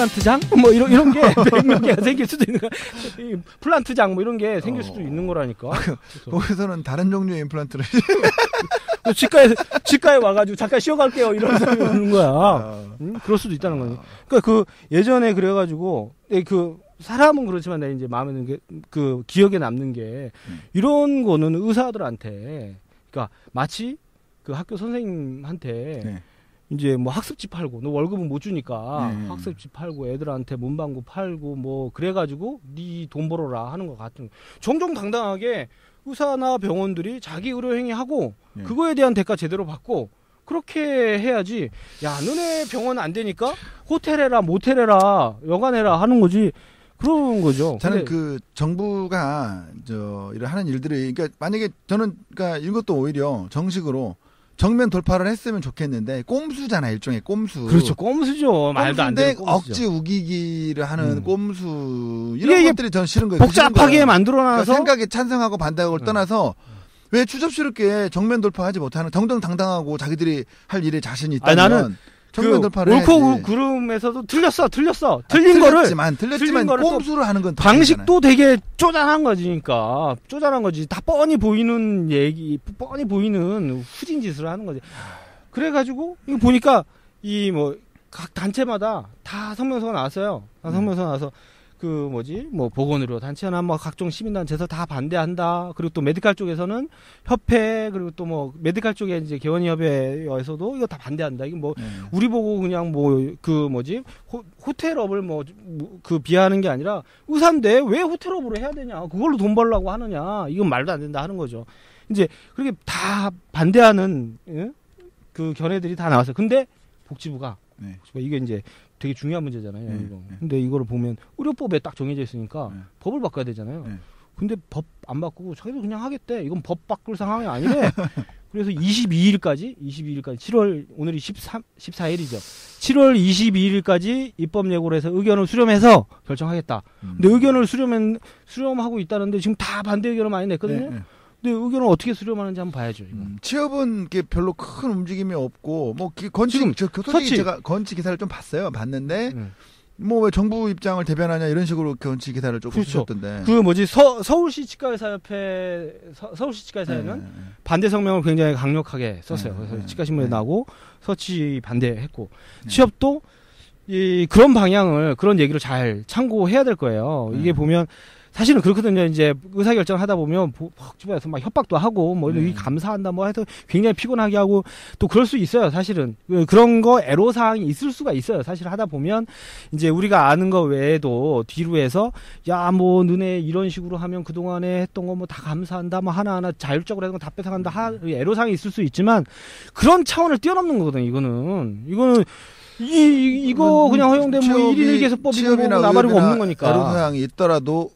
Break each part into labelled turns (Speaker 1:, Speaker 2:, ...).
Speaker 1: 임플란트장 뭐 이런 게 100몇 개가 생길 수도 있는 거야. 플란트장 뭐 이런 게 생길 수도 있는 거라니까.
Speaker 2: 거기서는 다른 종류의 임플란트를
Speaker 1: 치과에 와가지고 잠깐 쉬어갈게요 이런 사람이 오는 거야. 그럴 수도 있다는 거니. 그러니까 그 예전에 그래가지고 그 사람은 그렇지만 내가 이제 마음에 드는 게 그 기억에 남는 게 이런 거는 의사들한테 그러니까 마치 그 학교 선생님한테
Speaker 2: 네.
Speaker 1: 이제 뭐 학습지 팔고 너 월급은 못 주니까 학습지 팔고 애들한테 문방구 팔고 뭐 그래가지고 네 돈 벌어라 하는 것 같은 정정당당하게 의사나 병원들이 자기 의료 행위하고 그거에 대한 대가 제대로 받고 그렇게 해야지. 야 너네 병원 안 되니까 호텔 해라 모텔 해라 여관 해라 하는 거지. 그런 거죠.
Speaker 2: 저는 그 정부가 이런 하는 일들이 그러니까 만약에 저는 그러니까 이것도 오히려 정식으로 정면 돌파를 했으면 좋겠는데 꼼수잖아 일종의 꼼수.
Speaker 1: 그렇죠. 꼼수죠. 말도 안 되는 꼼수죠.
Speaker 2: 억지 우기기를 하는 꼼수 이런 것들이 전 싫은 거예요.
Speaker 1: 복잡하게 만들어놔서
Speaker 2: 그러니까 생각에 찬성하고 반대하고를 떠나서 왜 추접스럽게 정면 돌파하지 못하는 정정당당하고 자기들이 할 일에 자신이 있다면 나는 정면 돌파를
Speaker 1: 옳고 그름에서도 틀렸어. 틀린 거를
Speaker 2: 틀렸지만 꼼수를 하는 건
Speaker 1: 방식도 되게 쪼잔한 거지니까 쪼잔한 거지. 다 뻔히 보이는 얘기, 뻔히 보이는 후진 짓을 하는 거지. 그래가지고 이거 보니까 이 뭐 각 단체마다 다 성명서가 나왔어요. 다 성명서 나와서 그 뭐 보건의료 단체나 뭐 각종 시민단체에서 다 반대한다. 그리고 또 메디칼 쪽에서는 협회 그리고 또 뭐 메디칼 쪽에 이제 개원의협회에서도 이거 다 반대한다. 이게 뭐 우리 보고 그냥 뭐 그 호텔업을 그 비하하는 게 아니라 의사인데 왜 호텔업으로 해야 되냐? 그걸로 돈 벌려고 하느냐? 이건 말도 안 된다 하는 거죠. 이제 그렇게 다 반대하는 그 견해들이 다 나왔어요. 근데 복지부가 이게 이제 되게 중요한 문제잖아요. 이거. 근데 이거를 보면 의료법에 딱 정해져 있으니까 법을 바꿔야 되잖아요. 근데 법 안 바꾸고 자기도 그냥 하겠대. 이건 법 바꿀 상황이 아니래. 그래서 22일까지 7월 오늘이 14일이죠. 7월 22일까지 입법 예고를 해서 의견을 수렴해서 결정하겠다. 근데 의견을 수렴하고 있다는데 지금 다 반대 의견을 많이 냈거든요. 근데 의견을 어떻게 수렴하는지 한번 봐야죠.
Speaker 2: 취업은 별로 큰 움직임이 없고 뭐 건축 제가 건축 기사를 좀 봤는데 뭐 왜 정부 입장을 대변하냐 이런 식으로 건축 기사를 조금 쓰셨던데.
Speaker 1: 서울시 치과의사협회 서울시 치과의사회는 반대 성명을 굉장히 강력하게 썼어요. 그래서 치과신문에 나오고 서치 반대했고 취업도 그런 방향을 그런 얘기를 잘 참고해야 될 거예요. 이게 보면. 사실은 그렇거든요. 이제 의사결정을 하다 보면 복지부에서 막 협박도 하고 뭐 감사한다 뭐 해서 굉장히 피곤하게 하고 또 그럴 수 있어요. 사실은 그런 거 애로사항이 있을 수가 있어요. 사실 하다 보면 이제 우리가 아는 거 외에도 뒤로 해서 야 뭐 너네 이런 식으로 하면 그동안에 했던 거 뭐 다 감사한다 뭐 하나하나 자율적으로 하는 거 다 뺏어간다 애로사항이 있을 수 있지만 그런 차원을 뛰어넘는 거거든요. 이거는 이거 그냥 허용되면 뭐 1인 1개소법이고 뭐 나발이고 없는 거니까.
Speaker 2: 애로사항이 있더라도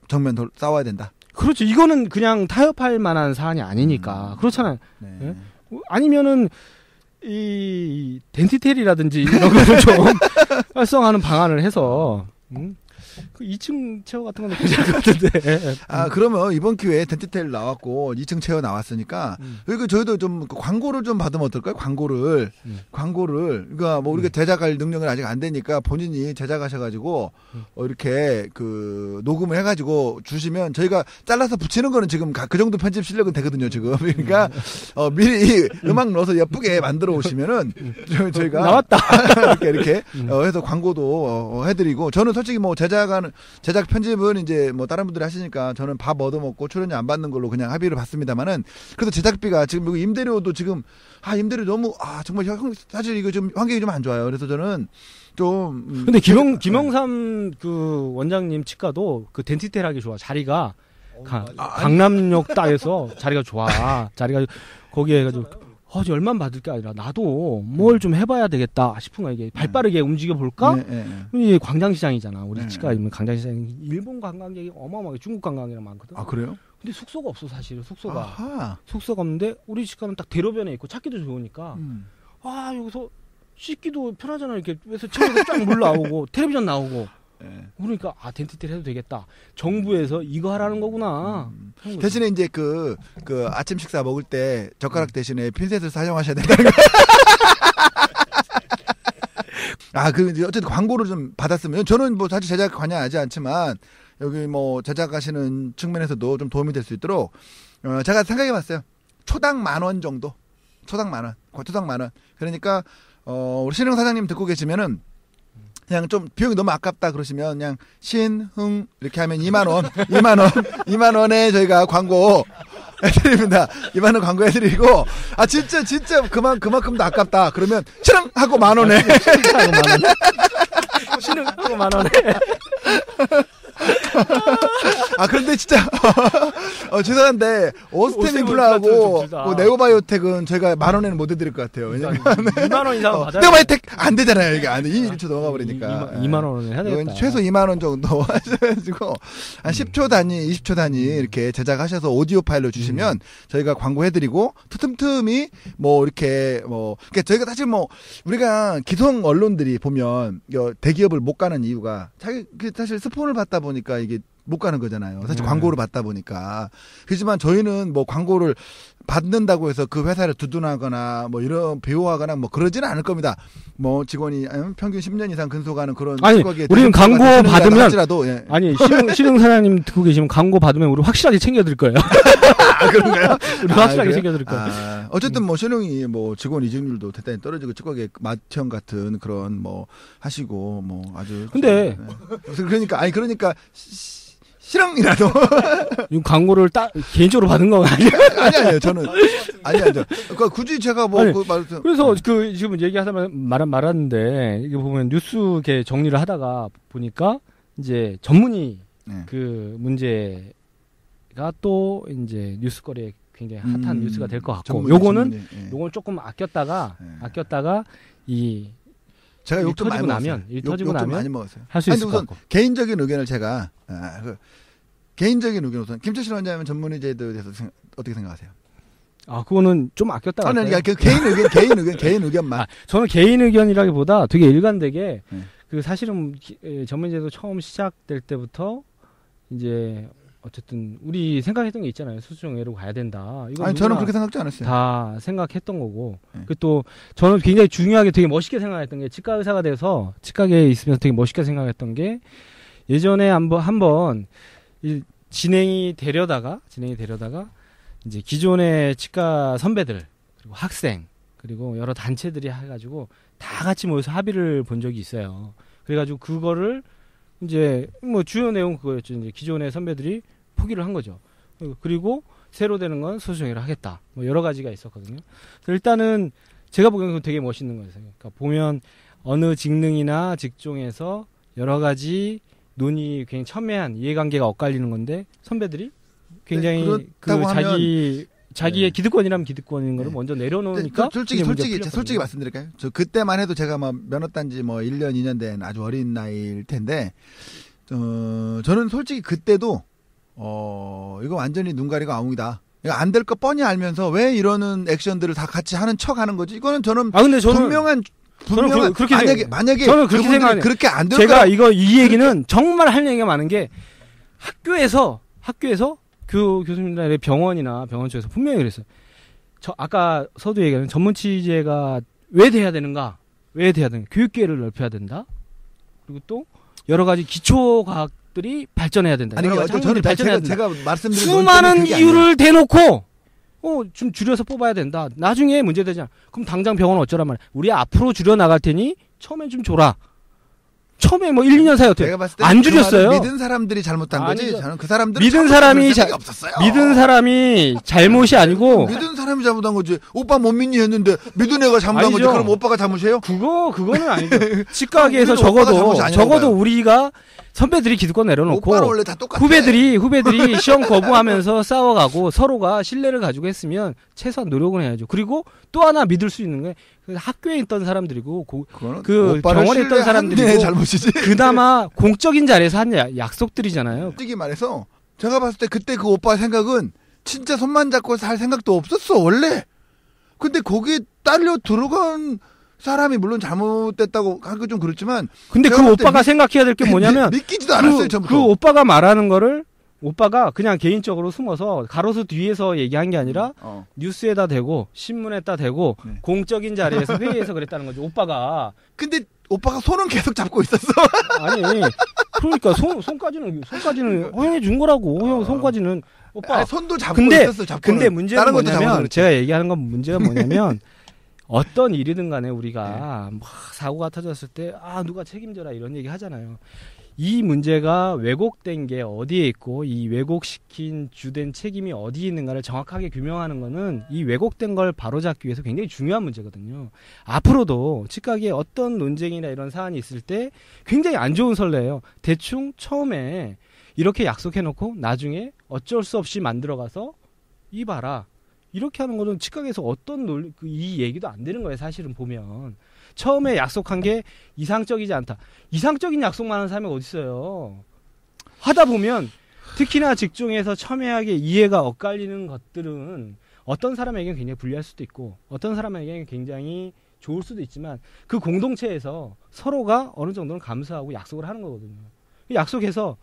Speaker 2: 정면 싸워야 된다.
Speaker 1: 그렇죠. 이거는 그냥 타협할 만한 사안이 아니니까. 그렇잖아요. 네? 아니면은 이 덴티텔이라든지 이런 거를 좀 활성화하는 방안을 해서 그 2층 체어 같은 거는 괜찮을 것 같은데.
Speaker 2: 그러면 이번 기회에 덴티텔 나왔고 2층 체어 나왔으니까 그리고 저희도 좀 광고를 좀 받으면 어떨까요? 광고를 그러니까 뭐 우리가 제작할 능력은 아직 안 되니까 본인이 제작하셔가지고 이렇게 그 녹음을 해가지고 주시면 저희가 잘라서 붙이는 거는 지금 그 정도 편집 실력은 되거든요 지금. 그러니까 미리 음악 넣어서 예쁘게 만들어 오시면은 저희가
Speaker 1: 나왔다
Speaker 2: 이렇게 해서 광고도 해드리고 저는 솔직히 뭐 제작 편집은 이제 뭐 다른 분들이 하시니까 저는 밥 얻어먹고 출연료 안 받는 걸로 그냥 합의를 받습니다만은 그래도 제작비가 지금 임대료도 지금 임대료 너무 정말 사실 이거 좀 환경이 좀 안 좋아요. 그래서 저는 좀
Speaker 1: 근데 김영삼 그 원장님 치과도 그 덴티텔 하기 좋아. 자리가 강남역 땅에서 자리가 좋아. 자리가 거기에 해가지고 얼마만 받을 게 아니라 나도 뭘 좀 해봐야 되겠다 싶은 거야. 이게 발빠르게 움직여 볼까? 이게 광장시장이잖아. 우리 치과 있는 광장시장. 일본 관광객이 어마어마하게 중국 관광객이 많거든.
Speaker 2: 그래요?
Speaker 1: 근데 숙소가 없어 사실. 숙소가 없는데 우리 치과는 딱 대로변에 있고 찾기도 좋으니까 여기서 씻기도 편하잖아. 이렇게 그래서 책에서 쫙 물 나오고 텔레비전 나오고. 그러니까 덴티텔 해도 되겠다. 정부에서 이거 하라는 거구나.
Speaker 2: 대신에 이제 그 아침 식사 먹을 때 젓가락 대신에 핀셋을 사용하셔야 된다는 거. 어쨌든 광고를 좀 받았으면, 저는 뭐 사실 제작 관여하지 않지만, 여기 뭐 제작하시는 측면에서도 좀 도움이 될 수 있도록, 제가 생각해 봤어요. 초당 10,000원 정도. 초당 10,000원. 초당 10,000원. 그러니까, 우리 신흥 사장님 듣고 계시면은, 그냥 좀 비용이 너무 아깝다 그러시면, 그냥 신흥, 이렇게 하면 20,000원, 2만원에 저희가 광고 해드립니다. 20,000원 광고 해드리고, 진짜 그만큼도 아깝다. 그러면, 신흥! 하고 10,000원에.
Speaker 1: 신흥! 하고 10,000원에.
Speaker 2: 그런데 진짜 죄송한데 오스템 인플라하고 네오바이오텍은 저희가 10,000원에는 못 해드릴 것 같아요. 왜냐면
Speaker 1: 2만원 이상 받아야
Speaker 2: 네오바이오텍 안 되잖아요. 이게 안 돼. 1초 넘어가 버리니까
Speaker 1: 2만원은 해야 되겠다.
Speaker 2: 최소 2만원 정도 하셔가지고 한 10초 단위 20초 단위 이렇게 제작하셔서 오디오 파일로 주시면 저희가 광고 해드리고 틈틈이 뭐 이렇게 뭐 그러니까 저희가 사실 뭐 우리가 기성 언론들이 보면 대기업을 못 가는 이유가 사실 스폰을 받다 보니까 이게 못 가는 거잖아요. 사실 광고를 받다 보니까. 그렇지만 저희는 뭐 광고를 받는다고 해서 그 회사를 두둔하거나 뭐 이런 배우하거나 뭐 그러지는 않을 겁니다. 뭐 직원이 평균 10년 이상 근속하는 그런
Speaker 1: 우리는 광고 받으면
Speaker 2: 할지라도, 예.
Speaker 1: 신흥 사장님 듣고 계시면 광고 받으면 우리 확실하게 챙겨드릴 거예요.
Speaker 2: 그런가요?
Speaker 1: 우리 확실하게 챙겨드릴 거예요.
Speaker 2: 어쨌든 뭐 신흥이 뭐 직원 이직률도 대단히 떨어지고 찌꺼기 마청 같은 그런 뭐 하시고 뭐 아주.
Speaker 1: 근데
Speaker 2: 그러니까 실형이라도
Speaker 1: 광고를 개인적으로 받은 거 아니에요?
Speaker 2: 아니요. 저는 아니요. 그러니까 굳이 제가
Speaker 1: 그래서 지금 얘기하다 말았는데 이게 보면 뉴스 이렇게 정리를 하다가 보니까 이제 전문의 그 문제가 또 이제 뉴스거리에 굉장히 핫한 뉴스가 될 것 같고, 요거는 조금 아꼈다가
Speaker 2: 제가 욕 좀 많이
Speaker 1: 나면 터지고 나면
Speaker 2: 많이 먹었어요.
Speaker 1: 할 수 있을 것
Speaker 2: 우선
Speaker 1: 같고.
Speaker 2: 개인적인 의견을 제가 개인적인 의견 우선 김철실 원장님은 전문의제도에 대해서 어떻게 생각하세요?
Speaker 1: 그거는 좀 아꼈다가.
Speaker 2: 개인 의견만.
Speaker 1: 저는 개인 의견이라기보다 되게 일관되게 그 사실은 전문의제도 처음 시작될 때부터 이제 어쨌든 우리 생각했던 게 있잖아요. 수수정예로 가야 된다.
Speaker 2: 저는 그렇게 생각지 않았어요.
Speaker 1: 다 생각했던 거고. 또 저는 굉장히 중요하게 되게 멋있게 생각했던 게, 치과 의사가 돼서 치과계에 있으면서 되게 멋있게 생각했던 게, 예전에 한번 진행이 되려다가 이제 기존의 치과 선배들 그리고 학생 그리고 여러 단체들이 해가지고 다 같이 모여서 합의를 본 적이 있어요. 그래가지고 그거를 이제 뭐 주요 내용 그거였죠. 이제 기존의 선배들이 포기를 한 거죠. 그리고 새로 되는 건 수수정예를 하겠다. 뭐 여러 가지가 있었거든요. 일단은 제가 보기에는 되게 멋있는 거예요. 그러니까 보면 어느 직능이나 직종에서 여러 가지 논의 굉장히 첨예한 이해관계가 엇갈리는 건데 선배들이 굉장히 자기의 기득권이라면 기득권인 거를 먼저 내려놓으니까.
Speaker 2: 솔직히 말씀드릴까요? 저 그때만 해도 제가 막 면허 딴지 뭐 1년 2년 된 아주 어린 나이일 텐데, 저는 솔직히 그때도 이거 완전히 눈 가리고 아웅이다. 이거 안 될 거 뻔히 알면서 왜 이러는 액션들을 다 같이 하는 척 하는 거지? 이거는 저는 분명한 만약에
Speaker 1: 저는 그렇게 생각해요.
Speaker 2: 그렇게 안 될
Speaker 1: 제가 이 얘기는 정말 할 얘기가 많은 게, 학교에서 교수님들의 병원 쪽에서 분명히 그랬어요. 아까 서두 얘기하는 전문 취재가 왜 돼야 되는가? 교육기회를 넓혀야 된다. 그리고 또 여러 가지 기초 과학들이 발전해야 된다.
Speaker 2: 제가 말씀드린
Speaker 1: 수많은 이유를 대놓고 좀 줄여서 뽑아야 된다. 나중에 문제되잖아. 그럼 당장 병원 어쩌란 말이야. 우리 앞으로 줄여 나갈 테니 처음엔 좀 줘라. 처음에 뭐 1, 2년 사이 어때요? 안 줄였어요.
Speaker 2: 믿은 사람들이 잘못한 거지. 저는 그 사람들
Speaker 1: 믿은 사람이 잘못이 아니고
Speaker 2: 믿은 사람이 잘못한 거지. 오빠 못 믿니 했는데 믿은 애가 잘못한 거지. 그럼 오빠가 잘못이에요?
Speaker 1: 그거는 아니죠. 치과계에서 적어도 우리가 선배들이 기득권 내려놓고
Speaker 2: 원래 다 똑같아.
Speaker 1: 후배들이 시험 거부하면서 싸워가고 서로가 신뢰를 가지고 했으면 최소한 노력은 해야죠. 그리고 또 하나 믿을 수 있는 게 학교에 있던 사람들이고 그 병원에 있던 사람들이고 그나마 공적인 자리에서 한 약속들이잖아요.
Speaker 2: 솔직히 말해서 제가 봤을 때 그때 그 오빠 생각은 진짜 손만 잡고 살 생각도 없었어 원래. 근데 거기에 딸려 들어간 사람이 물론 잘못됐다고 하기 좀 그렇지만,
Speaker 1: 근데 그 오빠가 생각해야 될 게 뭐냐면
Speaker 2: 믿기지도 않았어요.
Speaker 1: 그 오빠가 말하는 거를 오빠가 그냥 개인적으로 숨어서 가로수 뒤에서 얘기한 게 아니라 뉴스에다 대고 신문에다 대고 공적인 자리에서 회의에서 그랬다는 거죠. 오빠가.
Speaker 2: 근데 오빠가 손은 계속 잡고 있었어.
Speaker 1: 아니 그러니까 손까지는 허용해 준 거라고. 형 손까지는 오빠.
Speaker 2: 아니, 손도 잡고 있었어.
Speaker 1: 근데 문제는 뭐냐면
Speaker 2: 그렇죠.
Speaker 1: 제가 얘기하는 건 문제가 뭐냐면 어떤 일이든 간에 우리가 막 사고가 터졌을 때 누가 책임져라 이런 얘기 하잖아요. 이 문제가 왜곡된 게 어디에 있고 이 왜곡시킨 주된 책임이 어디에 있는가를 정확하게 규명하는 거는 이 왜곡된 걸 바로잡기 위해서 굉장히 중요한 문제거든요. 앞으로도 치과계에 어떤 논쟁이나 이런 사안이 있을 때 굉장히 안 좋은 선례예요. 대충 처음에 이렇게 약속해놓고 나중에 어쩔 수 없이 만들어가서 이 봐라. 이렇게 하는 거는 치과계에서 어떤 이 얘기도 안 되는 거예요. 사실은 보면. 처음에 약속한 게 이상적이지 않다. 이상적인 약속만 하는 사람이 어디 있어요. 하다 보면 특히나 직종에서 첨예하게 이해가 엇갈리는 것들은 어떤 사람에게는 굉장히 불리할 수도 있고 어떤 사람에게는 굉장히 좋을 수도 있지만 그 공동체에서 서로가 어느 정도는 감수하고 약속을 하는 거거든요. 약속해서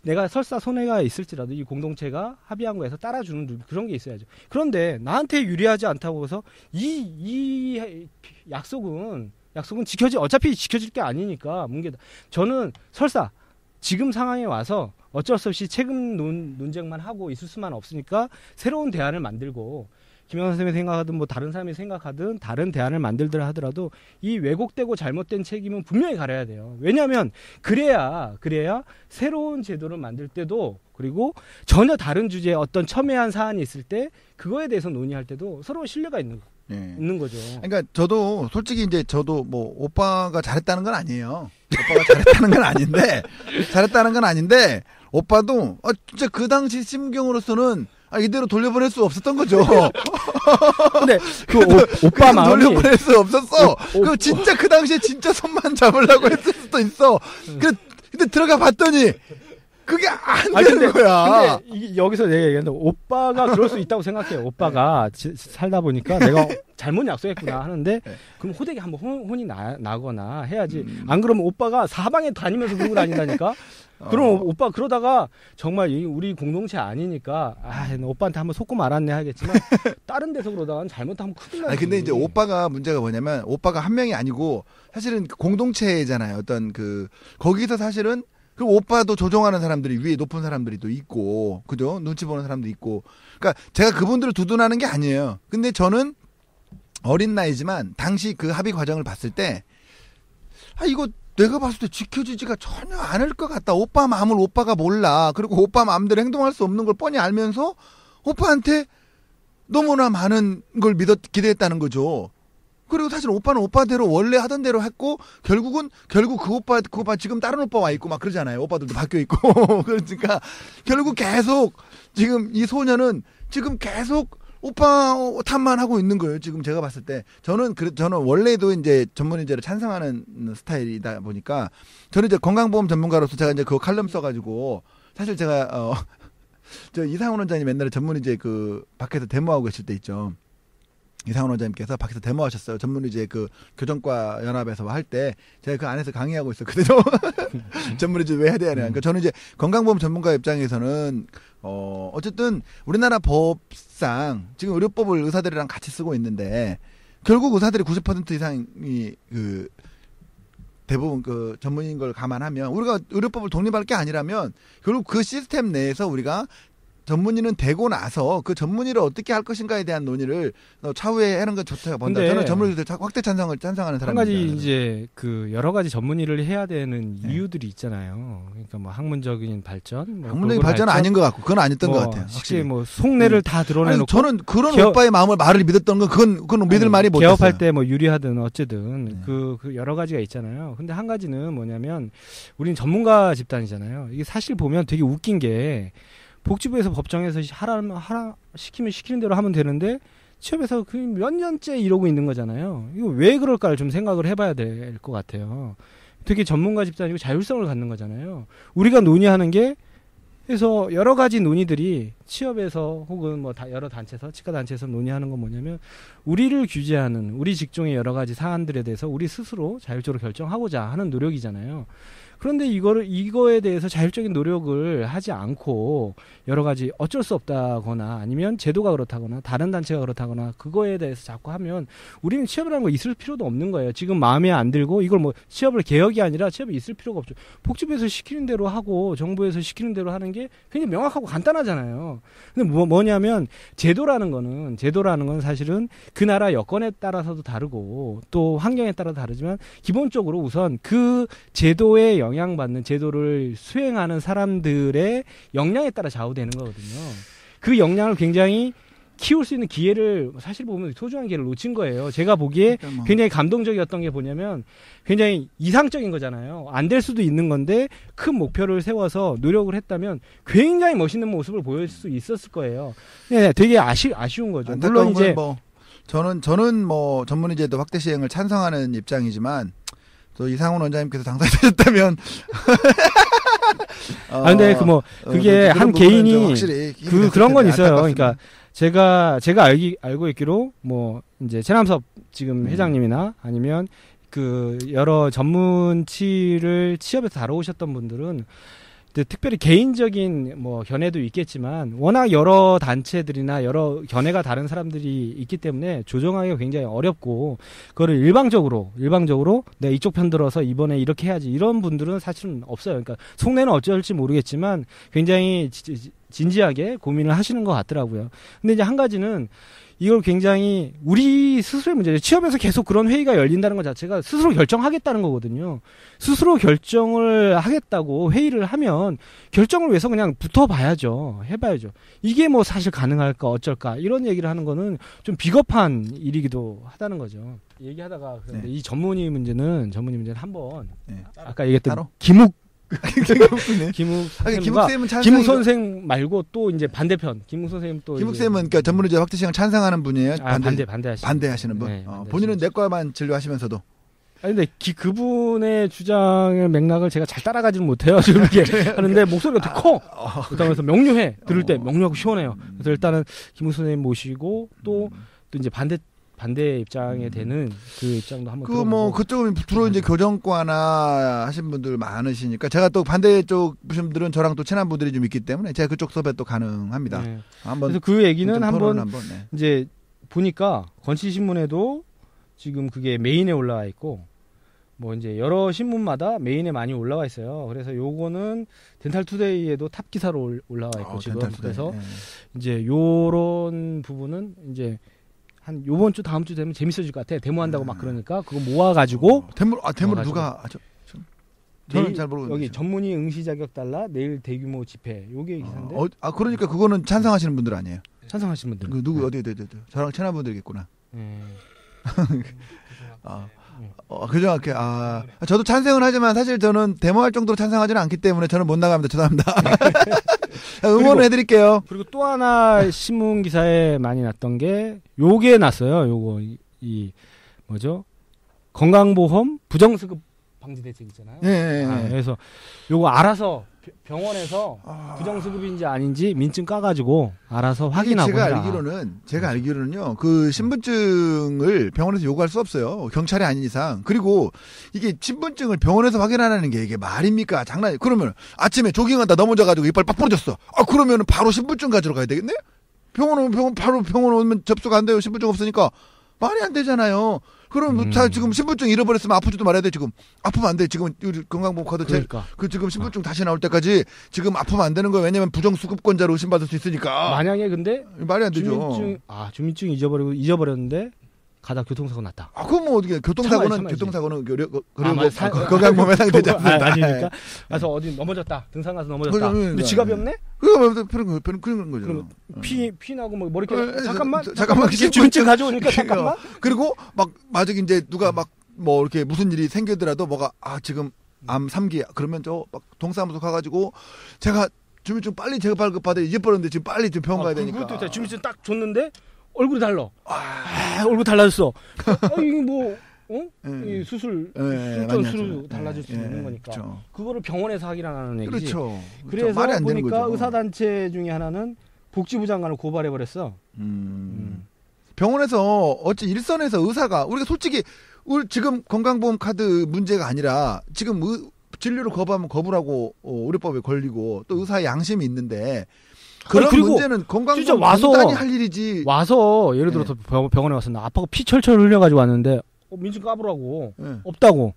Speaker 1: 내가 설사 손해가 있을지라도 이 공동체가 합의한 거에서 따라주는 그런 게 있어야죠. 그런데 나한테 유리하지 않다고 해서 이 약속은 어차피 지켜질 게 아니니까 문제다. 저는 설사 지금 상황에 와서 어쩔 수 없이 책임 논쟁만 하고 있을 수만 없으니까 새로운 대안을 만들고 김영선 선생님이 생각하든 뭐 다른 사람이 생각하든 다른 대안을 만들더라 하더라도 이 왜곡되고 잘못된 책임은 분명히 가려야 돼요. 왜냐하면 그래야 새로운 제도를 만들 때도 그리고 전혀 다른 주제에 어떤 첨예한 사안이 있을 때 그거에 대해서 논의할 때도 서로 신뢰가 있는 거죠.
Speaker 2: 그러니까 저도 솔직히 이제 저도 뭐 오빠가 잘했다는 건 아니에요. 오빠가 잘했다는 건 아닌데 오빠도 진짜 그 당시 심경으로서는 이대로 돌려보낼 수 없었던 거죠.
Speaker 1: 근데 오빠 마음이
Speaker 2: 돌려보낼 수 없었어. 그 진짜 그 당시에 진짜 손만 잡으려고 했을 수도 있어. 근데 들어가 봤더니 그게 안 되는 거야.
Speaker 1: 근데 여기서 내가 얘기하는데 오빠가 그럴 수 있다고 생각해요. 오빠가 살다 보니까 내가 잘못 약속했구나 하는데 그럼 호되게 한번 혼이 나거나 해야지. 안 그러면 오빠가 사방에 다니면서 그러고 다닌다니까. 그럼 오빠 그러다가 정말 우리 공동체 아니니까 오빠한테 한번 속고 말았네 하겠지만 다른 데서 그러다가는 잘못하면 큰일 나지.
Speaker 2: 근데 이제 오빠가 문제가 뭐냐면 오빠가 한 명이 아니고 사실은 공동체잖아요. 어떤 거기서 사실은 그 오빠도 조종하는 사람들이 위에 높은 사람들이 또 있고 그죠? 눈치 보는 사람도 있고. 그러니까 제가 그분들을 두둔하는 게 아니에요. 근데 저는 어린 나이지만 당시 그 합의 과정을 봤을 때 이거 내가 봤을 때 지켜지지가 전혀 않을 것 같다. 오빠 마음을 오빠가 몰라. 그리고 오빠 마음대로 행동할 수 없는 걸 뻔히 알면서 오빠한테 너무나 많은 걸 기대했다는 거죠. 그리고 사실 오빠는 오빠대로 원래 하던 대로 했고 결국 그 오빠 지금 다른 오빠 와 있고 막 그러잖아요. 오빠들도 바뀌어 있고. 그러니까 결국 계속 지금 이 소녀는 지금 계속 오빠 탓만 하고 있는 거예요. 지금 제가 봤을 때 저는 원래도 이제 전문의제를 찬성하는 스타일이다 보니까 저는 이제 건강보험 전문가로서 제가 이제 그 칼럼 써가지고 사실 제가 저 이상훈 원장님 옛날에 전문의제 밖에서 데모하고 계실 때 있죠. 이상훈 원장님께서 밖에서 데모하셨어요. 전문의제 교정과 연합에서 할 때 제가 그 안에서 강의하고 있었거든요. 전문의제 왜 해야 되냐. 그러니까 저는 이제 건강보험 전문가 입장에서는 어쨌든 우리나라 법상 지금 의료법을 의사들이랑 같이 쓰고 있는데 결국 의사들이 90% 이상이 대부분 전문인 걸 감안하면 우리가 의료법을 독립할 게 아니라면 결국 그 시스템 내에서 우리가 전문의는 되고 나서 그 전문의를 어떻게 할 것인가에 대한 논의를 차후에 하는 건 좋다고 본다. 저는 전문의들 확대 찬성하는 사람입니다.
Speaker 1: 한 가지 이제 여러 가지 전문의를 해야 되는 이유들이 있잖아요. 그러니까 뭐 학문적인 발전,
Speaker 2: 학문적인 발전은 아닌 것 같고 그건 아니었던 것 같아요.
Speaker 1: 확실히 뭐 속내를 다 드러내놓고
Speaker 2: 저는 그런 오빠의 말을 믿었던 건 그건 믿을 말이 못했어요.
Speaker 1: 개업할 때 뭐 유리하든 어쨌든 그 여러 가지가 있잖아요. 근데 한 가지는 뭐냐면 우리는 전문가 집단이잖아요. 이게 사실 보면 되게 웃긴 게 복지부에서 법정에서 시키면 시키는 대로 하면 되는데 취업에서 몇 년째 이러고 있는 거잖아요. 이거 왜 그럴까를 좀 생각을 해봐야 될 것 같아요. 되게 전문가 집단이고 자율성을 갖는 거잖아요. 우리가 논의하는 게 그래서 여러 가지 논의들이 취업에서 혹은 뭐 여러 단체에서 치과 단체에서 논의하는 건 뭐냐면 우리를 규제하는 우리 직종의 여러 가지 사안들에 대해서 우리 스스로 자율적으로 결정하고자 하는 노력이잖아요. 그런데 이거에 대해서 자율적인 노력을 하지 않고 여러 가지 어쩔 수 없다거나 아니면 제도가 그렇다거나 다른 단체가 그렇다거나 그거에 대해서 자꾸 하면 우리는 취업이라는 거 있을 필요도 없는 거예요. 지금 마음에 안 들고 이걸 뭐 취업을 개혁이 아니라 취업이 있을 필요가 없죠. 복지부에서 시키는 대로 하고 정부에서 시키는 대로 하는 게 굉장히 명확하고 간단하잖아요. 근데 뭐냐면 제도라는 건 사실은 그 나라 여건에 따라서도 다르고 또 환경에 따라 다르지만 기본적으로 우선 그 제도에 영향받는 제도를 수행하는 사람들의 역량에 따라 좌우되는 거거든요. 그 역량을 굉장히 키울 수 있는 기회를 사실 보면 소중한 기회를 놓친 거예요. 제가 보기에 굉장히 감동적이었던 게 뭐냐면 굉장히 이상적인 거잖아요. 안 될 수도 있는 건데 큰 목표를 세워서 노력을 했다면 굉장히 멋있는 모습을 보일 수 있었을 거예요. 네, 되게 아쉬운 거죠. 물론 이제
Speaker 2: 저는 뭐 전문의제도 확대 시행을 찬성하는 입장이지만 또 이상훈 원장님께서 당사자셨다면
Speaker 1: 근데 그게 한 개인이 그런 건 있어요. 그러니까 제가 알고 있기로 뭐 이제 최남섭 지금 회장님이나 아니면 그 여러 전문치를 취업에서 다뤄오셨던 분들은 특별히 개인적인 뭐 견해도 있겠지만 워낙 여러 단체들이나 여러 견해가 다른 사람들이 있기 때문에 조정하기가 굉장히 어렵고 그거를 일방적으로 내가 이쪽 편 들어서 이번에 이렇게 해야지 이런 분들은 사실은 없어요. 그러니까 속내는 어쩔지 모르겠지만 굉장히 진지하게 고민을 하시는 것 같더라고요. 근데 이제 한 가지는 이걸 굉장히 우리 스스로의 문제죠. 취업에서 계속 그런 회의가 열린다는 것 자체가 스스로 결정하겠다는 거거든요. 스스로 결정을 하겠다고 회의를 하면 결정을 위해서 그냥 붙어봐야죠. 해봐야죠. 이게 뭐 사실 가능할까 어쩔까 이런 얘기를 하는 거는 좀 비겁한 일이기도 하다는 거죠. 얘기하다가 그런데 이 전문의 문제는 한번 아까 얘기했던 김욱 김욱 선생 말고 또 이제 반대편 김욱 선생님 또
Speaker 2: 김욱 쌤은 그러니까 전문의제 확대 시행을 찬성하는 분이에요.
Speaker 1: 반대하시는
Speaker 2: 분. 본인은 내과만 진료하시면서도.
Speaker 1: 근데 그분의 주장의 맥락을 제가 잘 따라가지는 못해요. 지금 이렇게 하는데 목소리가 되게 커. 그러면서 명료해. 들을 때 명료하고 시원해요. 그래서 일단은 김욱 선생님 모시고 또 이제 반대 입장에 되는 그 입장도 한번 들어보고.
Speaker 2: 그쪽은 주로 이제 교정과나 하신 분들 많으시니까 제가 또 반대쪽 분들은 저랑 또 친한 분들이 좀 있기 때문에 제가 그쪽 섭외 또 가능합니다.
Speaker 1: 네. 그래서 그 얘기는 한번 이제 보니까 건치신문에도 지금 그게 메인에 올라와 있고 뭐 이제 여러 신문마다 메인에 많이 올라와 있어요. 그래서 요거는 덴탈투데이에도 탑 기사로 올라와 있고 지금 그래서 이제 요런 부분은 이제 한 요번 주 다음 주 되면 재밌어질 것 같아. 데모한다고 막 그러니까 그거 모아가지고
Speaker 2: 데모를 누가 하죠? 저는 잘 모르겠는데
Speaker 1: 여기 전문의 응시 자격 달라 내일 대규모 집회 요게 기사인데.
Speaker 2: 그러니까 그거는 찬성하시는 분들 아니에요?
Speaker 1: 찬성하시는 분들.
Speaker 2: 누구 어디 저랑 친한 분들이겠구나. 그정확해. 저도 찬성은 하지만 사실 저는 데모할 정도로 찬성하지는 않기 때문에 저는 못 나갑니다. 죄송합니다. 응원을 해드릴게요.
Speaker 1: 그리고 또 하나 신문 기사에 많이 났던 게 요게 났어요. 요거 이 뭐죠? 건강보험 부정수급 방지 대책 있잖아요. 그래서 요거 알아서 병원에서 부정수급인지 아닌지 민증 까가지고 알아서 확인하고
Speaker 2: 제가 알기로는요 그 신분증을 병원에서 요구할 수 없어요. 경찰이 아닌 이상. 그리고 이게 신분증을 병원에서 확인하는 게 이게 말입니까? 장난이. 그러면 아침에 조깅하다 넘어져가지고 이빨 빡 부러졌어. 그러면 바로 신분증 가지러 가야 되겠네? 바로 병원 오면 접수가 안 돼요. 신분증 없으니까. 말이 안 되잖아요. 그럼 지금 신분증 잃어버렸으면 아프지도 말아야 돼. 지금 아프면 안 돼. 지금 우리 건강보험 카드 지금 신분증 다시 나올 때까지 지금 아프면 안 되는 거예요. 왜냐면 부정수급권자로 의심받을 수 있으니까.
Speaker 1: 만약에 근데
Speaker 2: 말이 안 되죠.
Speaker 1: 주민증 잊어버렸는데 가다 교통사고 났다.
Speaker 2: 그럼 뭐 어떻게 교통사고는 건강보험 해당이 되지 않습니다.
Speaker 1: 아니니까. 가서 어디 넘어졌다. 등산 가서 넘어졌다. 근데 지갑이 없네?
Speaker 2: 그런 거죠.
Speaker 1: 피 나고 뭐 머리 잠깐만
Speaker 2: 주민증
Speaker 1: 가져오니까 잠깐만.
Speaker 2: 그리고 막 만약 이제 누가 막 뭐 이렇게 무슨 일이 생기더라도 뭐가 지금 암 3기 그러면 저 막 동사무소 가가지고 제가 주민증 빨리 재발급받아 잊어버렸는데 지금 빨리 좀 병원 가야 되니까.
Speaker 1: 그것도 주민증 딱 줬는데 얼굴이 달라. 얼굴 달라졌어. 이게 뭐 이 수술로 달라질 수 있는 거니까. 그렇죠. 그거를 병원에서 확인하는 얘기지.
Speaker 2: 그렇죠.
Speaker 1: 그래서 말이 안 보니까 의사단체 중에 하나는 복지부 장관을 고발해버렸어.
Speaker 2: 병원에서 어찌 일선에서 의사가 우리가 솔직히 지금 건강보험 카드 문제가 아니라 지금 진료를 거부하면 거부라고 의료법에 걸리고 또 의사의 양심이 있는데 그런
Speaker 1: 그리고
Speaker 2: 문제는
Speaker 1: 진짜 와서
Speaker 2: 건강보험공단이 할 일이지.
Speaker 1: 와서 예를 들어서 병원에 와서 나 아빠가 피 철철 흘려가지고 왔는데 민증 까보라고 없다고.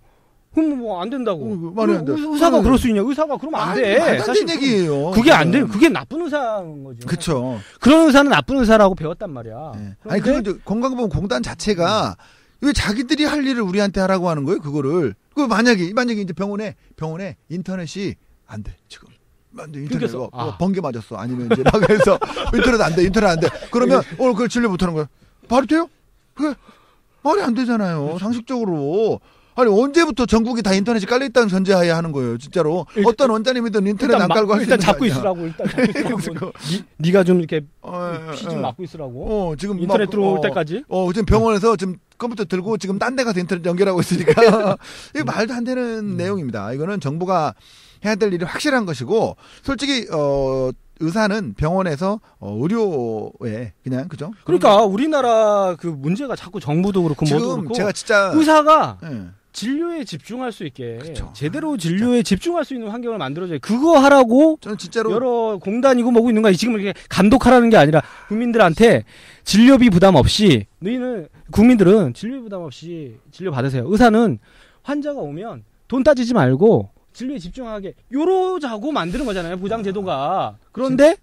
Speaker 1: 그럼 뭐 안 된다고.
Speaker 2: 말이 안 돼.
Speaker 1: 의사가 그럴 수 있냐? 의사가 그러면 안 돼.
Speaker 2: 말도 안 되는 얘기예요.
Speaker 1: 그게 안 돼. 그게 나쁜 의사인 거죠.
Speaker 2: 그렇죠.
Speaker 1: 그런 의사는 나쁜 의사라고 배웠단 말이야.
Speaker 2: 네. 아니 그리고 건강보험공단 자체가 왜 자기들이 할 일을 우리한테 하라고 하는 거예요? 그거를. 그 만약에 이제 병원에 인터넷이 안 돼 지금. 인터넷 번개 맞았어. 아니면 이제 막 해서 인터넷 안 돼. 그러면 그걸 진료 못 하는 거야. 말이 돼요? 그게 말이 안 되잖아요. 상식적으로. 아니 언제부터 전국이 다 인터넷이 깔려 있다는 전제하에 하는 거예요, 진짜로. 어떤 원장님이든 인터넷 안 깔고 할 수 있는
Speaker 1: 일단 잡고 있으라고. 네가 좀 이렇게 피 좀 막고 있으라고.
Speaker 2: 지금
Speaker 1: 인터넷 들어올 때까지.
Speaker 2: 지금 병원에서 지금 컴퓨터 들고 지금 딴 데 가서 인터넷 연결하고 있으니까 이거 말도 안 되는 내용입니다. 이거는 정부가 해야 될 일이 확실한 것이고 솔직히 의사는 병원에서 의료에 그냥 그죠?
Speaker 1: 그러니까 우리나라 그 문제가 자꾸 정부도 그렇고 뭐도 그렇고
Speaker 2: 제가 진짜
Speaker 1: 의사가 진료에 집중할 수 있게
Speaker 2: 그쵸.
Speaker 1: 제대로 진료에 집중할 수 있는 환경을 만들어줘야 그거 하라고
Speaker 2: 저는 진짜로
Speaker 1: 여러 공단이고 뭐고 있는 거야. 지금 이렇게 감독하라는 게 아니라 국민들한테 진료비 부담 없이 너희는 국민들은 진료비 부담 없이 진료 받으세요. 의사는 환자가 오면 돈 따지지 말고 진료에 집중하게 요러자고 만드는 거잖아요. 보장 제도가. 그런데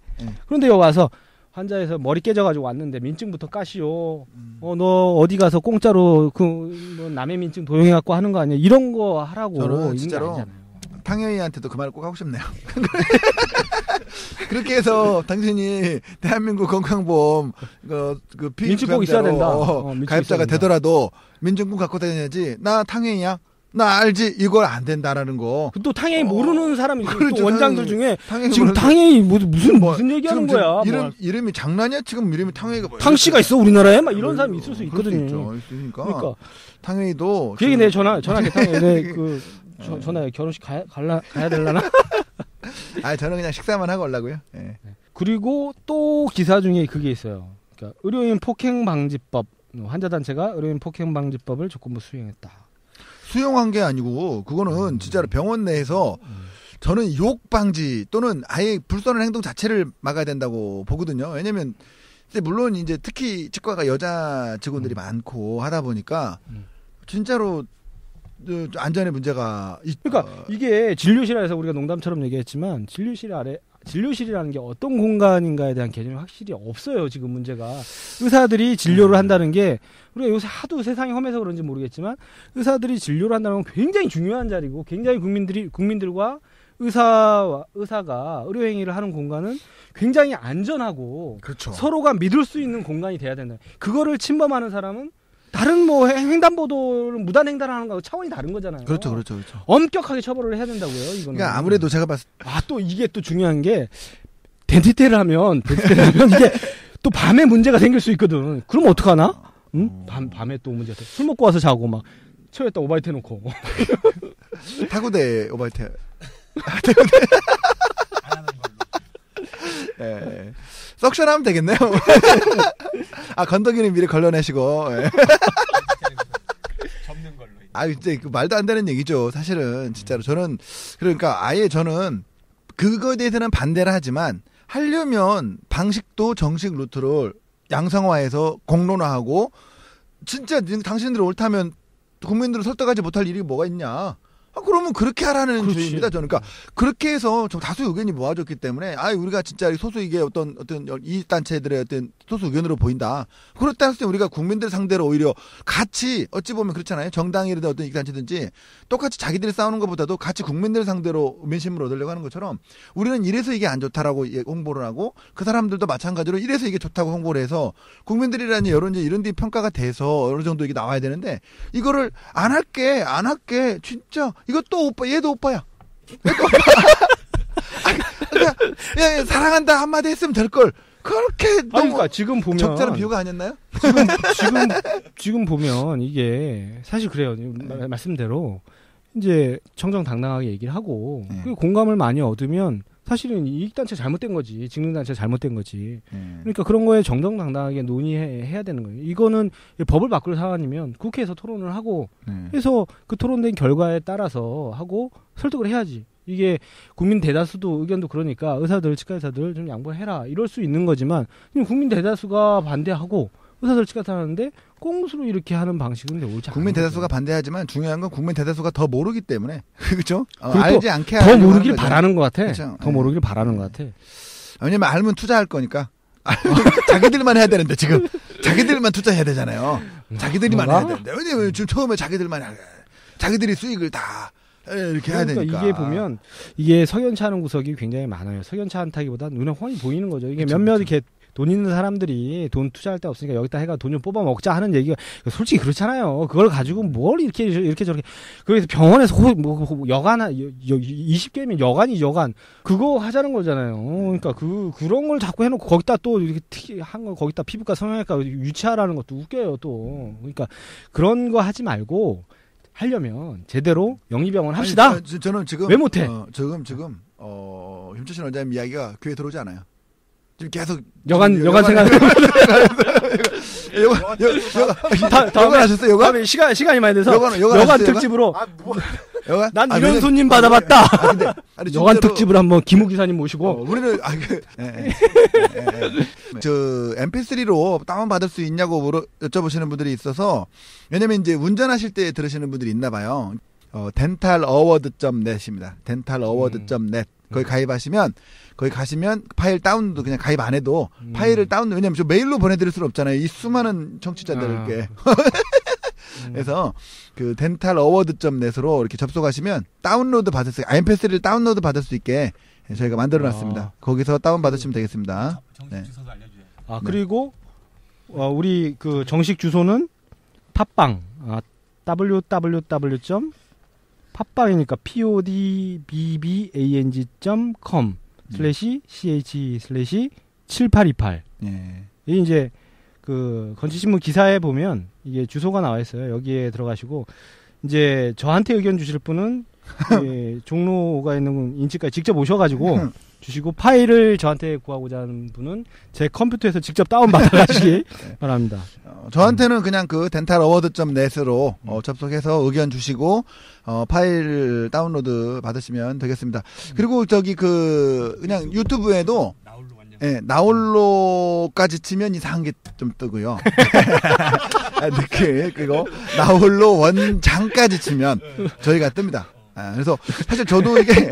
Speaker 1: 여기 와서 환자에서 머리 깨져가지고 왔는데 민증부터 까시오. 너 어디 가서 공짜로 너 남의 민증 도용해갖고 하는 거 아니야? 이런 거 하라고.
Speaker 2: 저는 진짜로 탕웨이한테도 그 말을 꼭 하고 싶네요. 그렇게 해서 당신이 대한민국 건강보험 그
Speaker 1: 민증 꼭 있어야 된다.
Speaker 2: 가입자가 되더라도 민증 꼭 갖고 다녀야지. 나 탕웨이야. 나 알지 이걸 안 된다라는 거.
Speaker 1: 또 탕웨이 모르는 사람이
Speaker 2: 그렇죠.
Speaker 1: 또 원장들 중에 지금
Speaker 2: 모르는
Speaker 1: 탕웨이 무슨 얘기하는 거야?
Speaker 2: 이름이 장난이야? 지금 이름이 탕웨이가 뭐야?
Speaker 1: 탕씨가 있어 우리나라에? 막 이런 사람이 있을 수 있거든요.
Speaker 2: 그러니까 탕웨이도
Speaker 1: 그 얘기 내 전화 탕웨이 전화 결혼식 가야 될라나?
Speaker 2: 저는 그냥 식사만 하고 오려고요. 네.
Speaker 1: 그리고 또 기사 중에 그게 있어요. 그러니까 의료인 폭행 방지법 환자 단체가 의료인 폭행 방지법을 조건부 수행했다.
Speaker 2: 수용한 게 아니고 그거는 진짜로 병원 내에서 저는 욕 방지 또는 아예 불선한 행동 자체를 막아야 된다고 보거든요. 왜냐면 물론 이제 특히 치과가 여자 직원들이 많고 하다 보니까 진짜로 안전의 문제가
Speaker 1: 그러니까 이게 진료실에서 우리가 농담처럼 얘기했지만 진료실이라는 게 어떤 공간인가에 대한 개념이 확실히 없어요. 지금 문제가 의사들이 진료를 한다는 게 우리가 요새 하도 세상이 험해서 그런지 모르겠지만 의사들이 진료를 한다는 건 굉장히 중요한 자리고 굉장히 국민들과 의사가 의료행위를 하는 공간은 굉장히 안전하고
Speaker 2: 그렇죠.
Speaker 1: 서로가 믿을 수 있는 공간이 돼야 된다. 그거를 침범하는 사람은 다른 뭐 횡단보도를 무단횡단하는 거하고 차원이 다른 거잖아요.
Speaker 2: 그렇죠.
Speaker 1: 엄격하게 처벌을 해야 된다고요. 이거는.
Speaker 2: 그러니까 아무래도 제가 봤을
Speaker 1: 또 이게 또 중요한 게 덴티테를 하면 이게 또 밤에 문제가 생길 수 있거든. 그럼 어떡하나? 응? 밤에 또 문제가 술 먹고 와서 자고 막 처에다 오바이트 해놓고
Speaker 2: 타구대 오바이트 예. 석션하면 되겠네요. 건더기는 미리 걸러내시고. 예.
Speaker 3: 접는 걸로.
Speaker 2: 이제 말도 안 되는 얘기죠. 사실은 진짜로 저는 그러니까 아예 저는 그거에 대해서는 반대를 하지만 하려면 방식도 정식 루트를 양성화해서 공론화하고 진짜 당신들이 옳다면 국민들을 설득하지 못할 일이 뭐가 있냐. 그러면 그렇게 하라는 주의입니다. 저는 그러니까 그렇게 해서 좀 다수 의견이 모아졌기 때문에 우리가 진짜 소수 이게 어떤 이익 단체들의 어떤 소수 의견으로 보인다. 그럴 때 했을 때 우리가 국민들 상대로 오히려 같이 어찌 보면 그렇잖아요. 정당이든 어떤 이익 단체든지 똑같이 자기들이 싸우는 것보다도 같이 국민들 상대로 민심을 얻으려고 하는 것처럼 우리는 이래서 이게 안 좋다라고 홍보를 하고 그 사람들도 마찬가지로 이래서 이게 좋다고 홍보를 해서 국민들이라는 여론이 이런 데 평가가 돼서 어느 정도 이게 나와야 되는데 이거를 안 할게 진짜 이것도 오빠 얘도 오빠야. 그러니까 사랑한다 한마디 했으면 될 걸. 그렇게 너무
Speaker 1: 그러니까 지금 보면
Speaker 2: 적절한 비유가 아니었나요?
Speaker 1: 지금 보면 이게 사실 그래요. 말씀대로 이제 정정당당하게 얘기를 하고 그 공감을 많이 얻으면 사실은 이익단체 잘못된 거지. 직능단체 잘못된 거지. 그러니까 그런 거에 정정당당하게 논의해야 되는 거예요. 이거는 법을 바꿀 사안이면 국회에서 토론을 하고 해서 그 토론된 결과에 따라서 하고 설득을 해야지. 이게 국민 대다수도 의견도 그러니까 의사들, 치과의사들 좀 양보해라 이럴 수 있는 거지만 국민 대다수가 반대하고 의사들 치과의사 하는데 꽁수로 이렇게 하는 방식은 옳지 않아요.
Speaker 2: 국민 대다수가 반대하지만 중요한 건 국민 대다수가 더 모르기 때문에 그렇죠?
Speaker 1: 그리고
Speaker 2: 알지 않게
Speaker 1: 더 모르길 바라는 것 같아.
Speaker 2: 그렇죠?
Speaker 1: 더 모르길 바라는 것 같아.
Speaker 2: 왜냐면 알면 투자할 거니까. 자기들만 해야 되는데 지금 자기들만 투자해야 되잖아요. 자기들이만 해야 되는데 왜냐면 지금 처음에 자기들이 수익을 다 이렇게 해야
Speaker 1: 그러니까
Speaker 2: 되니까.
Speaker 1: 이게 보면 이게 석연치 않은 구석이 굉장히 많아요. 석연치 않다기보다 눈에 훤히 보이는 거죠. 이게
Speaker 2: 그쵸,
Speaker 1: 몇몇
Speaker 2: 그쵸.
Speaker 1: 이렇게 돈 있는 사람들이 돈 투자할 데 없으니까 여기다 해가 돈 좀 뽑아 먹자 하는 얘기가 솔직히 그렇잖아요. 그걸 가지고 뭘 이렇게 저렇게 그래서 병원에서 여간 20개면 여간 그거 하자는 거잖아요. 그러니까 그런 걸 자꾸 해놓고 거기다 또 이렇게 한 거 거기다 피부과 성형외과 유치하라는 것도 웃겨요 또. 그러니까 그런 거 하지 말고 하려면 제대로 영리병원 합시다.
Speaker 2: 아니, 저는 지금
Speaker 1: 왜 못해?
Speaker 2: 지금 김철신 원장님 이야기가 귀에 들어오지 않아요. 지금 계속
Speaker 1: 여간 생각.
Speaker 2: 여간 하셨어요? 여간?
Speaker 1: 다음에 시간이 많이 돼서
Speaker 2: 여간
Speaker 1: 여간
Speaker 2: 하셨어요,
Speaker 1: 특집으로.
Speaker 2: 여간?
Speaker 1: 난 이런 손님 받아봤다.
Speaker 2: 아니,
Speaker 1: 여간
Speaker 2: 진짜로,
Speaker 1: 특집을 한번 김우 기사님 모시고.
Speaker 2: 우리는 저 MP3로 다운 받을 수 있냐고 여쭤보시는 분들이 있어서 왜냐면 이제 운전하실 때 들으시는 분들이 있나 봐요. dentalaward.net입니다. dentalaward.net 거기 가입하시면 거기 가시면 파일 다운도 그냥 가입 안 해도 파일을 다운 왜냐면 저 메일로 보내드릴 수는 없잖아요. 이 수많은 청취자들께. 그래서 그 dentalaward.net으로 이렇게 접속하시면 다운로드 받을 수 MP3를 다운로드 받을 수 있게 저희가 만들어놨습니다. 거기서 다운 받으시면 되겠습니다.
Speaker 3: 정식 주소도 알려주세요.
Speaker 1: 그리고 우리 그 정식 주소는 팟빵 www.팟빵이니까 podbbang.com /ch/7828
Speaker 2: 예.
Speaker 1: 이 이제 그 건치신문 기사에 보면 이게 주소가 나와 있어요. 여기에 들어가시고 이제 저한테 의견 주실 분은 종로가 있는 인치까지 직접 오셔가지고 주시고 파일을 저한테 구하고자 하는 분은 제 컴퓨터에서 직접 다운 받아가시기 바랍니다.
Speaker 2: 저한테는 그냥 그 dentalaward.net으로 접속해서 의견 주시고 파일 다운로드 받으시면 되겠습니다. 그리고 저기 그냥 유튜브에도 나홀로까지 치면 이상한 게 좀 뜨고요. 그리고 나홀로 원장까지 치면 저희가 뜹니다. 그래서 사실 저도 이게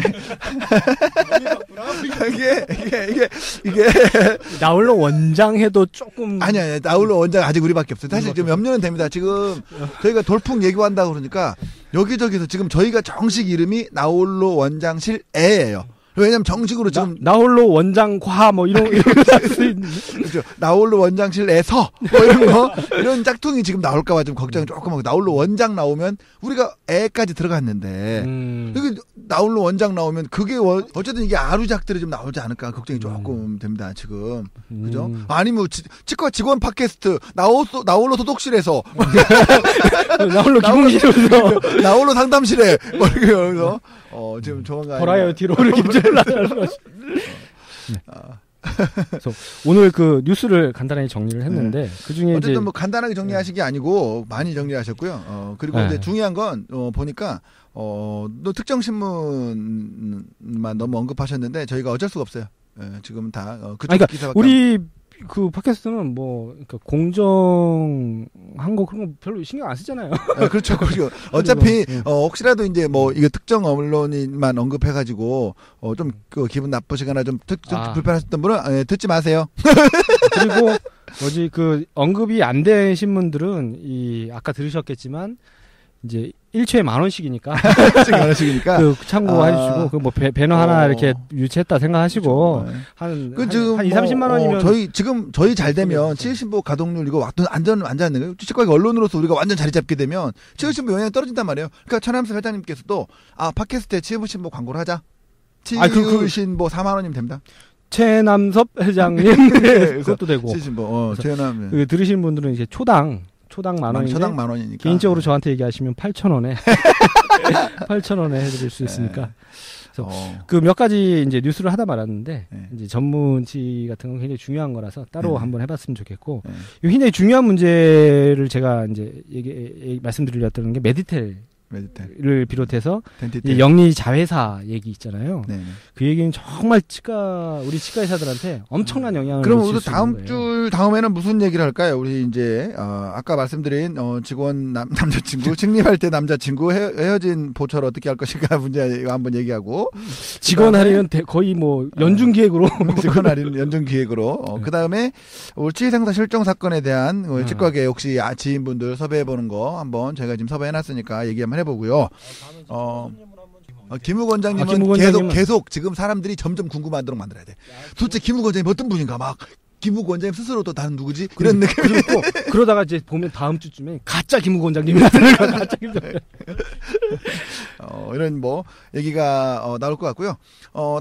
Speaker 1: 나홀로 원장 해도 조금
Speaker 2: 아니야 나홀로 원장 아직 우리밖에 없어요. 사실 지금 몇 년은 됩니다. 지금 저희가 돌풍 얘기한다고 그러니까 여기저기서 지금 저희가 정식 이름이 나홀로 원장실에예요. 왜냐면 정식으로 지금
Speaker 1: 나홀로 원장과 뭐 이런
Speaker 2: 그렇죠. 나홀로 원장실에서 뭐 이런 거 이런 짝퉁이 지금 나올까봐 좀 걱정이 조금 하고 나홀로 원장 나오면 우리가 애까지 들어갔는데 여기 나홀로 원장 나오면 그게 어쨌든 이게 아루작들이 좀 나오지 않을까 걱정이 조금 됩니다 지금 그죠? 아니면 치과 직원 팟캐스트 나홀로 소독실에서
Speaker 1: 나홀로 기공실에서
Speaker 2: 나홀로 상담실에 뭐 이렇게 여기서 지금 조만간
Speaker 1: 버라이어티로 이렇게 그래서 오늘 그 뉴스를 간단하게 정리를 했는데 그중에
Speaker 2: 어쨌든
Speaker 1: 이제
Speaker 2: 뭐 간단하게 정리하신 게 아니고 많이 정리하셨고요. 그리고 이제 중요한 건 보니까 또 특정 신문만 너무 언급하셨는데 저희가 어쩔 수가 없어요. 지금 다 그쪽
Speaker 1: 그러니까
Speaker 2: 기사밖에
Speaker 1: 우리 그 팟캐스트는 뭐 그러니까 공정한 거 그런 거 별로 신경 안 쓰잖아요.
Speaker 2: 그렇죠. 어차피 혹시라도 이제 뭐 이거 특정 언론인만 언급해가지고 좀 그 기분 나쁘시거나 좀 불편하셨던 분은 듣지 마세요.
Speaker 1: 그리고 뭐지 그 언급이 안 된 신문들은 아까 들으셨겠지만 이제 1초에 10,000원씩이니까 그 참고해 주시고 그 뭐 배너 하나 이렇게 유치했다 생각하시고
Speaker 2: 그렇죠.
Speaker 1: 한
Speaker 2: 2,
Speaker 1: 30만 원이면
Speaker 2: 저희 잘 되면 치의신보 가동률 이거 완전 앉아있는 거예요. 치과가 언론으로서 우리가 완전 자리 잡게 되면 치의신보 영향이 떨어진단 말이에요. 그러니까 천암수 회장님께서도 팟캐스트에 치의신보 광고를 하자. 치의신보 4만 원이면 됩니다.
Speaker 1: 최남섭 회장님 그것도 되고
Speaker 2: 치의신보 최남
Speaker 1: 그 들으시는 분들은 이제 초당 10,000원인데
Speaker 2: 초당 10,000원이니까
Speaker 1: 개인적으로 저한테 얘기하시면 8,000원에 8,000원에 해드릴 수 있으니까 그래서 그 몇 가지 이제 뉴스를 하다 말았는데
Speaker 2: 네.
Speaker 1: 이제 전문치 같은 건 굉장히 중요한 거라서 따로
Speaker 2: 네.
Speaker 1: 한번 해봤으면 좋겠고
Speaker 2: 네.
Speaker 1: 이 굉장히 중요한 문제를 제가 이제 말씀드리려던 게 메디텔. 를 비롯해서 이제 영리 자회사 얘기 있잖아요.
Speaker 2: 네.
Speaker 1: 그 얘기는 정말 우리 치과 의사들한테 엄청난 영향을
Speaker 2: 그럼
Speaker 1: 미칠
Speaker 2: 우리
Speaker 1: 수
Speaker 2: 다음
Speaker 1: 있는
Speaker 2: 주 다음에는 무슨 얘기를 할까요? 우리 이제 아까 말씀드린 직원 남자친구 승립할 때 남자친구 헤어진 보철 어떻게 할 것인가 문제 이거 한번 얘기하고
Speaker 1: 직원 할인은 거의 뭐 연중 기획으로
Speaker 2: 직원 할인 연중 기획으로 그다음에 울치상사 실종 사건에 대한 치과계 혹시 지인분들 섭외해 보는 거 한번 저희가 지금 섭외해 놨으니까 얘기 한번 해보고요. 김욱 원장님은 계속 지금 사람들이 점점 궁금하도록 만들어야 돼. 도대체 김욱 원장님 어떤 분인가 막 김욱 원장님 스스로도 나는 누구지? 이런 느낌.
Speaker 1: 그리고 그러다가 이제 보면 다음 주쯤에 가짜 김욱 원장님이 나타나니까 가짜 김욱 원장님.
Speaker 2: 이런 뭐 얘기가 나올 것 같고요.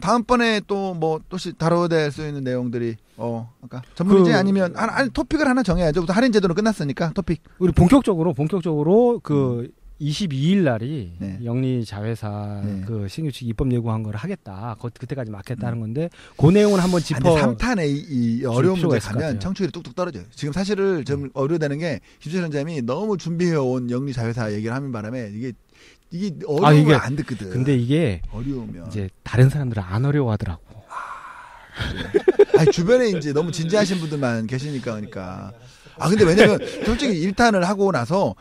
Speaker 2: 다음번에 또 다뤄야 수 있는 내용들이 아까 전문이지 아니면 토픽을 하나 정해야죠. 할인 제도는 끝났으니까 토픽.
Speaker 1: 우리 본격적으로 22일 날이 영리 자회사 그 신규칙 입법 예고한 걸 하겠다. 그때까지 막겠다는 건데 그 내용은 한번 짚어.
Speaker 2: 3탄에 이 어려운 문제 가면 청취율이 뚝뚝 떨어져요. 지금 사실을 좀 어려되는 게 김철 원장님이 너무 준비해온 영리 자회사 얘기를 하는 바람에 이게 어려우면 안 듣거든.
Speaker 1: 근데 이게
Speaker 2: 어려우면
Speaker 1: 이제 다른 사람들은 안 어려워하더라고.
Speaker 2: 아니, 주변에 이제 너무 진지하신 분들만 계시니까 그러니까. 근데 왜냐면 솔직히 1탄을 하고 나서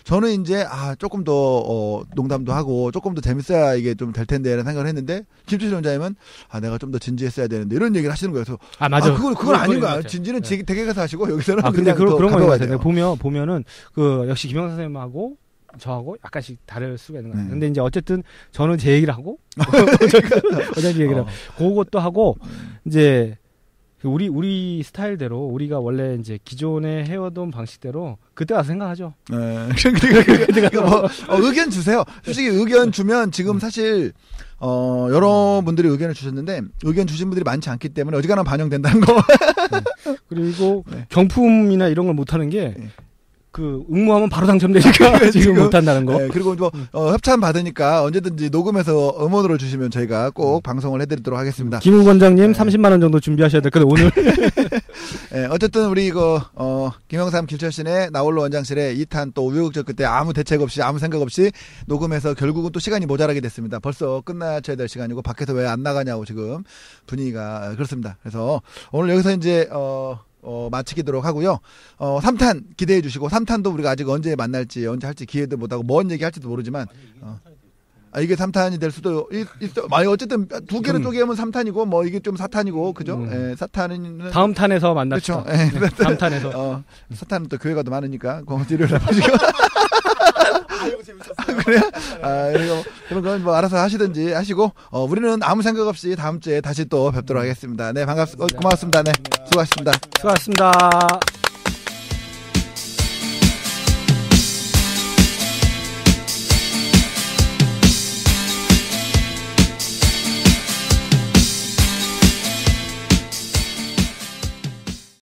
Speaker 2: 저는 이제 조금 더 농담도 하고 조금 더 재밌어야 이게 좀 될 텐데라는 생각을 했는데 김철 원장님은 내가 좀 더 진지했어야 되는데 이런 얘기를 하시는 거예요. 그래서
Speaker 1: 맞아.
Speaker 2: 그건 아닌 거야. 진지는 댁에서 하시고 여기서는
Speaker 1: 근데
Speaker 2: 그냥
Speaker 1: 그런 거 같아요.
Speaker 2: 돼요.
Speaker 1: 보면은 역시 김영사 선생님하고 저하고 약간씩 다를 수가 있는 거예요. 근데 이제 어쨌든 저는 제 얘기를 하고 원장님 얘기를 하고 그것도 하고 이제 우리 스타일대로 우리가 원래 이제 기존에 해오던 방식대로 그때 가서 생각하죠.
Speaker 2: 네. 그러니까 의견 주세요. 솔직히 의견 주면 지금 사실 여러분들이 의견을 주셨는데 의견 주신 분들이 많지 않기 때문에 어지간하면 반영된다는 거.
Speaker 1: 그리고 경품이나 이런 걸 못하는 게 응모하면 바로 당첨되니까 지금 못한다는 거.
Speaker 2: 네, 그리고 협찬 받으니까 언제든지 녹음해서 음원으로 주시면 저희가 꼭 방송을 해드리도록 하겠습니다.
Speaker 1: 김욱 원장님 30만 원 정도 준비하셔야 될 건데 오늘.
Speaker 2: 네, 어쨌든 우리 김영삼 길철신의 나홀로 원장실에 2탄 또 우여곡절 끝에 아무 대책 없이 아무 생각 없이 녹음해서 결국은 또 시간이 모자라게 됐습니다. 벌써 끝나셔야 될 시간이고 밖에서 왜 안 나가냐고 지금 분위기가 그렇습니다. 그래서 오늘 여기서 이제 마치도록 하고요. 3탄 기대해 주시고 3탄도 우리가 아직 언제 만날지 언제 할지 기회도 못하고 뭔 얘기 할지도 모르지만 이게 3탄이 될 수도 있어. 어쨌든 두 개를 쪼개면 3탄이고 뭐 이게 좀 4탄이고 그죠? 4탄은
Speaker 1: 다음 탄에서 만납시다.
Speaker 2: 그렇죠.
Speaker 1: 다음 탄에서
Speaker 2: 4탄은 또 교회가 더 많으니까 뒤를 해보시고 그래요? 그런 건 뭐 알아서 하시든지 하시고 우리는 아무 생각 없이 다음 주에 다시 또 뵙도록 하겠습니다. 네, 고맙습니다. 네, 수고하셨습니다.
Speaker 1: 수고하셨습니다.